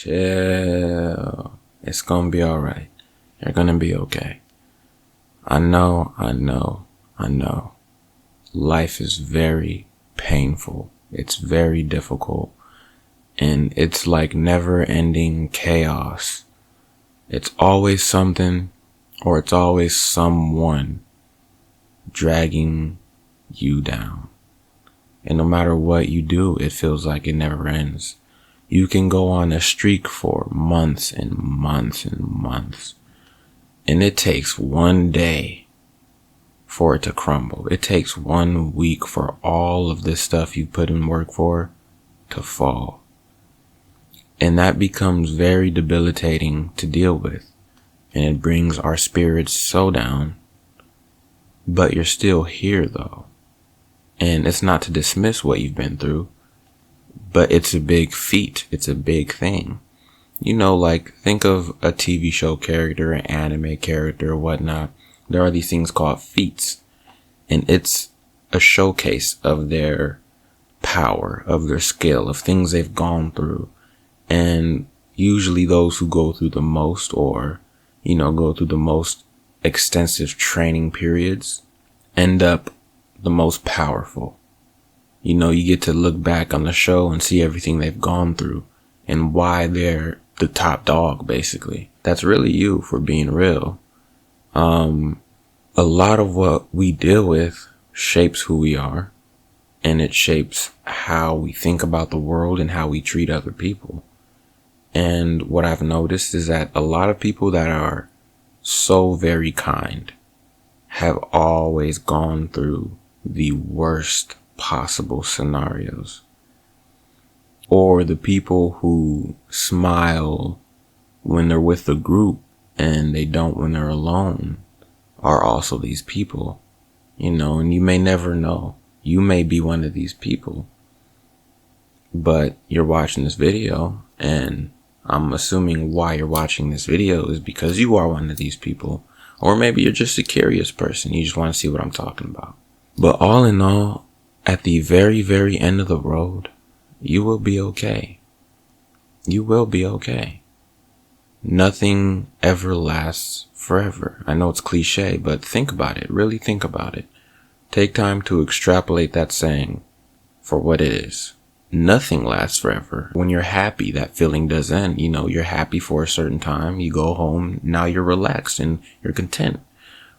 Chill. It's gonna be alright. You're gonna be okay. I know. Life is very painful. It's very difficult. And it's like never ending chaos. It's always something, or it's always someone dragging you down. And no matter what you do, it feels like it never ends. You can go on a streak for months and months and months. And it takes one day for it to crumble. It takes 1 week for all of this stuff you put in work for to fall. And that becomes very debilitating to deal with. And it brings our spirits so down. But you're still here though. And it's not to dismiss what you've been through, but it's a big feat. It's a big thing. You know, like think of a TV show character, an anime character, or whatnot. There are these things called feats, and it's a showcase of their power, of their skill, of things they've gone through. And usually those who go through the most, or, go through the most extensive training periods, end up the most powerful. You get to look back on the show and see everything they've gone through and why they're the top dog, basically. That's really you, for being real. A lot of what we deal with shapes who we are, and it shapes how we think about the world and how we treat other people. And what I've noticed is that a lot of people that are so very kind have always gone through the worst possible scenarios. Or the people who smile when they're with the group and they don't when they're alone are also these people, and you may never know. You may be one of these people, but you're watching this video, and I'm assuming why you're watching this video is because you are one of these people. Or maybe you're just a curious person. You just want to see what I'm talking about. But all in all, at the very, very end of the road, you will be okay. You will be okay. Nothing ever lasts forever. I know it's cliche, but think about it. Really think about it. Take time to extrapolate that saying for what it is. Nothing lasts forever. When you're happy, that feeling does end. You're happy for a certain time. You go home. Now you're relaxed and you're content.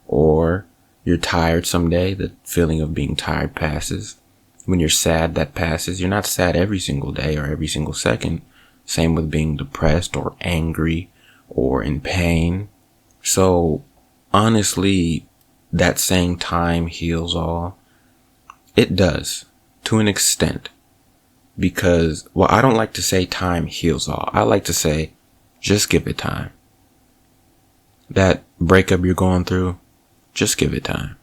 Or you're tired someday. The feeling of being tired passes. When you're sad, that passes. You're not sad every single day or every single second. Same with being depressed or angry or in pain. So honestly, that saying time heals all, it does to an extent. Because, I don't like to say time heals all. I like to say, just give it time. That breakup you're going through, just give it time.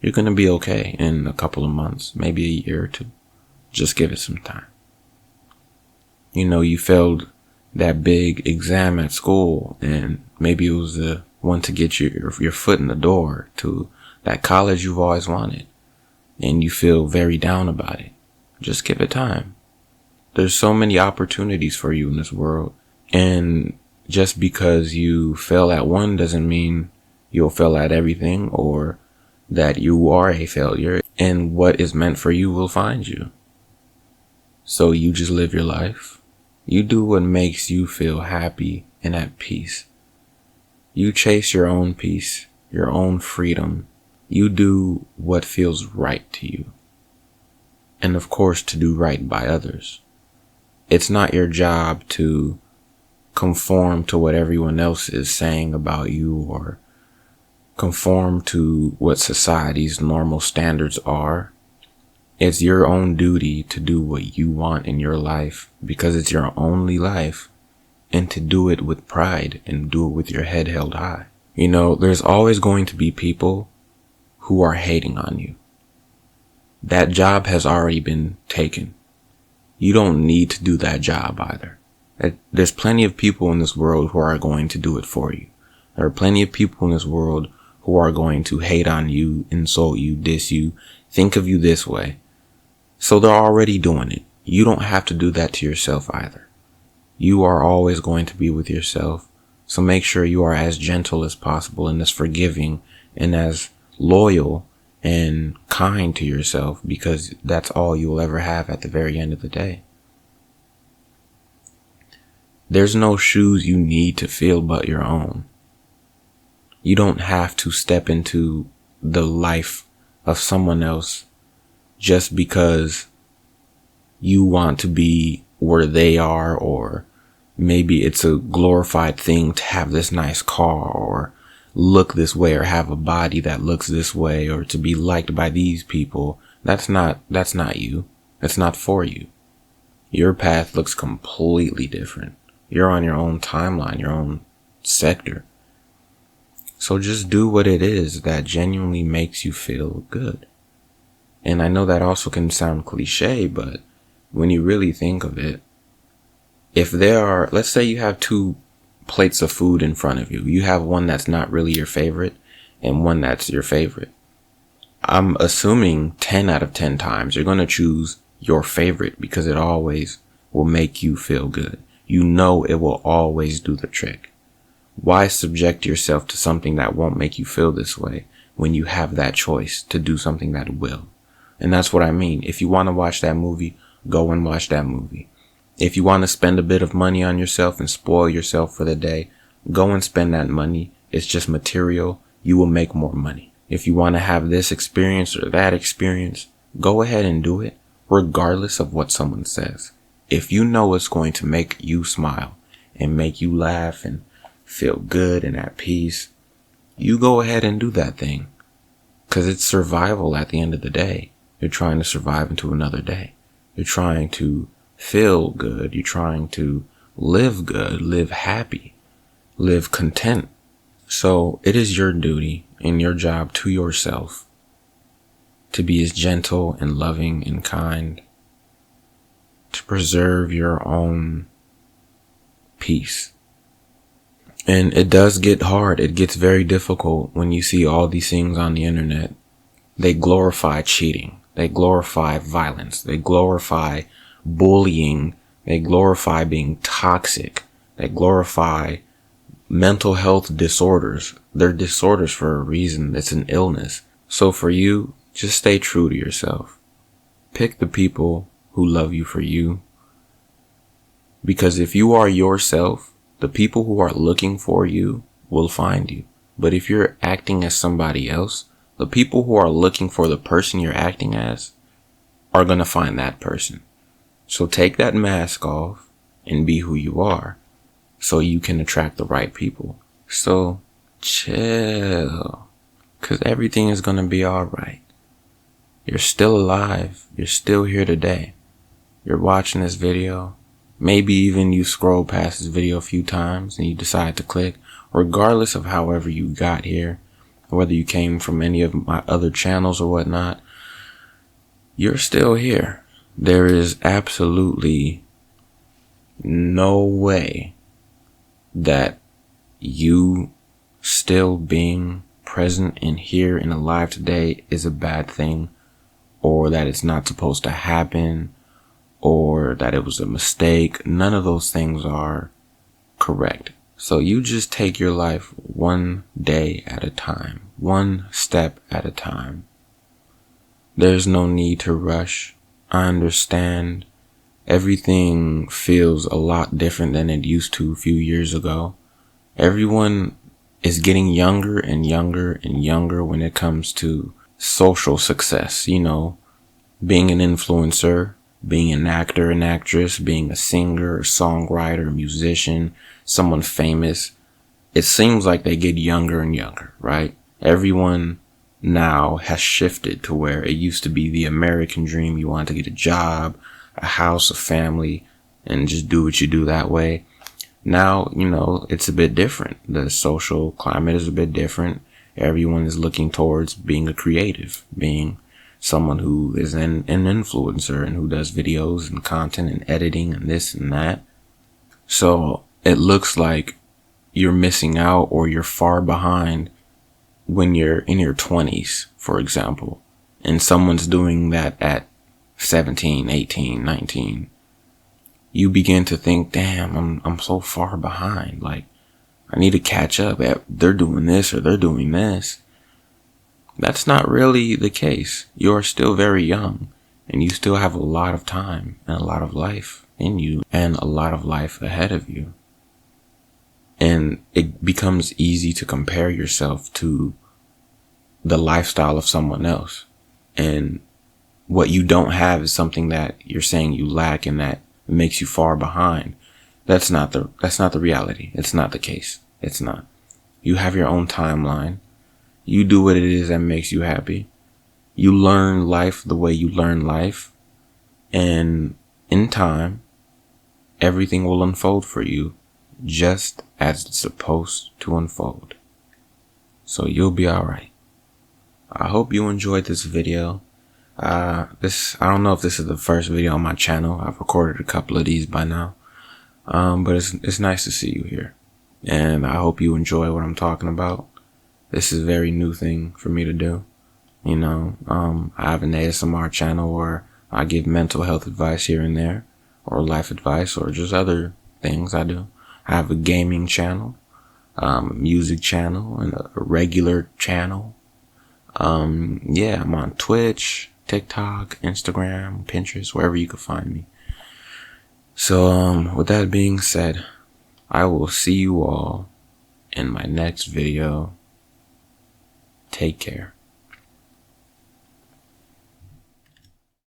You're going to be okay in a couple of months, maybe a year or two. Just give it some time. You failed that big exam at school, and maybe it was the one to get your foot in the door to that college you've always wanted, and you feel very down about it. Just give it time. There's so many opportunities for you in this world. And just because you fail at one doesn't mean you'll fail at everything, or that you are a failure, and what is meant for you will find you. So you just live your life. You do what makes you feel happy and at peace. You chase your own peace, your own freedom. You do what feels right to you. And of course, to do right by others. It's not your job to conform to what everyone else is saying about you, or conform to what society's normal standards are. It's your own duty to do what you want in your life, because it's your only life, and to do it with pride and do it with your head held high. There's always going to be people who are hating on you. That job has already been taken. You don't need to do that job either. There's plenty of people in this world who are going to do it for you. There are plenty of people in this world who are going to hate on you, insult you, diss you, think of you this way. So they're already doing it. You don't have to do that to yourself either. You are always going to be with yourself. So make sure you are as gentle as possible and as forgiving and as loyal and kind to yourself, because that's all you will ever have at the very end of the day. There's no shoes you need to fill but your own. You don't have to step into the life of someone else just because you want to be where they are, or maybe it's a glorified thing to have this nice car or look this way or have a body that looks this way or to be liked by these people. That's not you. It's not for you. Your path looks completely different. You're on your own timeline, your own sector. So just do what it is that genuinely makes you feel good. And I know that also can sound cliche, but when you really think of it, if there are, let's say you have 2 plates of food in front of you. You have one that's not really your favorite and one that's your favorite. I'm assuming 10 out of 10 times you're going to choose your favorite because it always will make you feel good. You know it will always do the trick. Why subject yourself to something that won't make you feel this way when you have that choice to do something that will? And that's what I mean. If you want to watch that movie, go and watch that movie. If you want to spend a bit of money on yourself and spoil yourself for the day, go and spend that money. It's just material. You will make more money. If you want to have this experience or that experience, go ahead and do it, regardless of what someone says. If you know it's going to make you smile and make you laugh and feel good and at peace, you go ahead and do that thing. Because it's survival at the end of the day. You're trying to survive into another day. You're trying to feel good. You're trying to live good, live happy, live content. So it is your duty and your job to yourself to be as gentle and loving and kind, to preserve your own peace. And it does get hard. It gets very difficult when you see all these things on the internet. They glorify cheating. They glorify violence. They glorify bullying. They glorify being toxic. They glorify mental health disorders. They're disorders for a reason. It's an illness. So for you, just stay true to yourself. Pick the people who love you for you. Because if you are yourself, the people who are looking for you will find you. But if you're acting as somebody else, the people who are looking for the person you're acting as are going to find that person. So take that mask off and be who you are so you can attract the right people. So chill, because everything is going to be all right. You're still alive. You're still here today. You're watching this video. Maybe even you scroll past this video a few times and you decide to click. Regardless of however you got here, whether you came from any of my other channels or whatnot, you're still here. There is absolutely no way that you still being present and here and alive today is a bad thing, or that it's not supposed to happen, or that it was a mistake. None of those things are correct. So you just take your life one day at a time, one step at a time. There's no need to rush. I understand everything feels a lot different than it used to a few years ago. Everyone is getting younger and younger and younger when it comes to social success. You know, being an influencer, being an actor, an actress, being a singer, a songwriter, a musician, someone famous. It seems like they get younger and younger, right? Everyone now has shifted to where it used to be the American dream. You want to get a job, a house, a family, and just do what you do that way. Now, you know, it's a bit different. The social climate is a bit different. Everyone is looking towards being a creative, being someone who is an influencer and who does videos and content and editing and this and that. So it looks like you're missing out or you're far behind when you're in your 20s, for example, and someone's doing that at 17, 18, 19. you begin to think, damn, I'm so far behind. Like, I need to catch up. They're doing this or they're doing this. That's not really the case. You're still very young and you still have a lot of time and a lot of life in you and a lot of life ahead of you. And it becomes easy to compare yourself to the lifestyle of someone else. And what you don't have is something that you're saying you lack and that makes you far behind. That's not the reality. It's not the case. It's not. You have your own timeline. You do what it is that makes you happy. You learn life the way you learn life. And in time, everything will unfold for you just as it's supposed to unfold. So you'll be alright. I hope you enjoyed this video. I don't know if this is the first video on my channel. I've recorded a couple of these by now. But it's nice to see you here. And I hope you enjoy what I'm talking about. This is a very new thing for me to do. You know, I have an ASMR channel where I give mental health advice here and there, or life advice, or just other things I do. I have a gaming channel, a music channel, and a regular channel. Yeah, I'm on Twitch, TikTok, Instagram, Pinterest, wherever you can find me. So, with that being said, I will see you all in my next video. Take care.